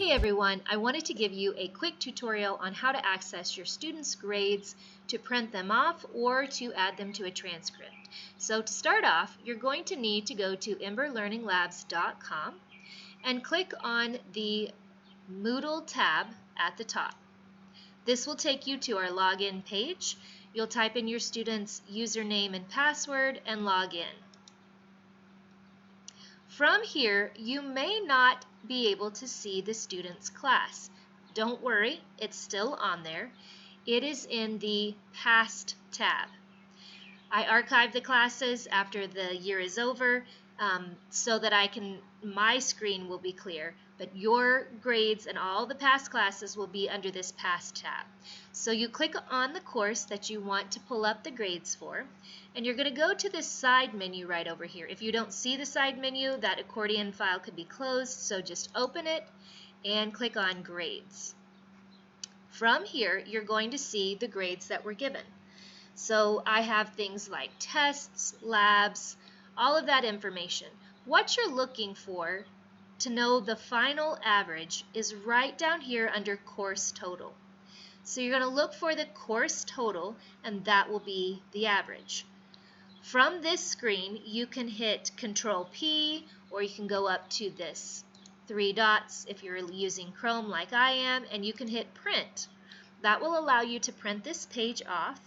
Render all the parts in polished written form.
Hey everyone, I wanted to give you a quick tutorial on how to access your students' grades to print them off or to add them to a transcript. So to start off, you're going to need to go to emberlearninglabs.com and click on the Moodle tab at the top. This will take you to our login page. You'll type in your student's username and password and log in. From here, you may not be able to see the student's class. Don't worry, it's still on there. It is in the Past tab. I archive the classes after the year is over so that my screen will be clear, but your grades and all the past classes will be under this Past tab. So you click on the course that you want to pull up the grades for, and you're going to go to this side menu right over here. If you don't see the side menu, that accordion file could be closed, so just open it and click on Grades. From here, you're going to see the grades that were given. So I have things like tests, labs, all of that information. What you're looking for to know the final average is right down here under Course Total. So you're going to look for the course total, and that will be the average. From this screen, you can hit Control P, or you can go up to this 3 dots if you're using Chrome like I am, and you can hit Print. That will allow you to print this page off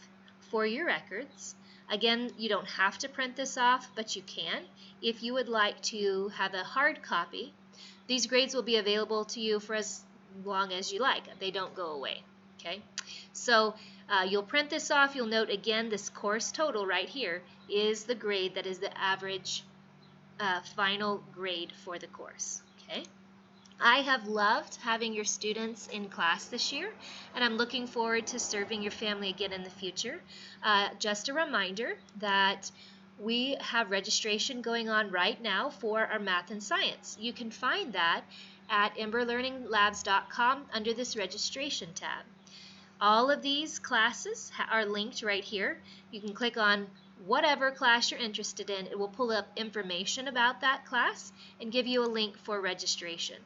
for your records. Again, you don't have to print this off, but you can if you would like to have a hard copy. These grades will be available to you for as long as you like. They don't go away. Okay, so you'll print this off. You'll note again this course total right here is the grade that is the average final grade for the course. Okay, I have loved having your students in class this year, and I'm looking forward to serving your family again in the future. Just a reminder that we have registration going on right now for our math and science. You can find that at emberlearninglabs.com under this registration tab. All of these classes are linked right here. You can click on whatever class you're interested in. It will pull up information about that class and give you a link for registration.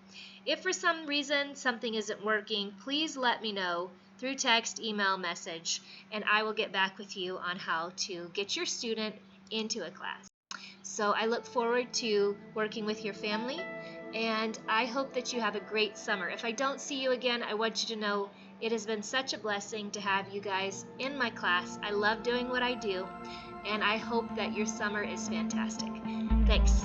If for some reason something isn't working, please let me know through text, email, message, and I will get back with you on how to get your student into a class. So I look forward to working with your family, and I hope that you have a great summer. If I don't see you again, I want you to know it has been such a blessing to have you guys in my class. I love doing what I do, and I hope that your summer is fantastic. Thanks.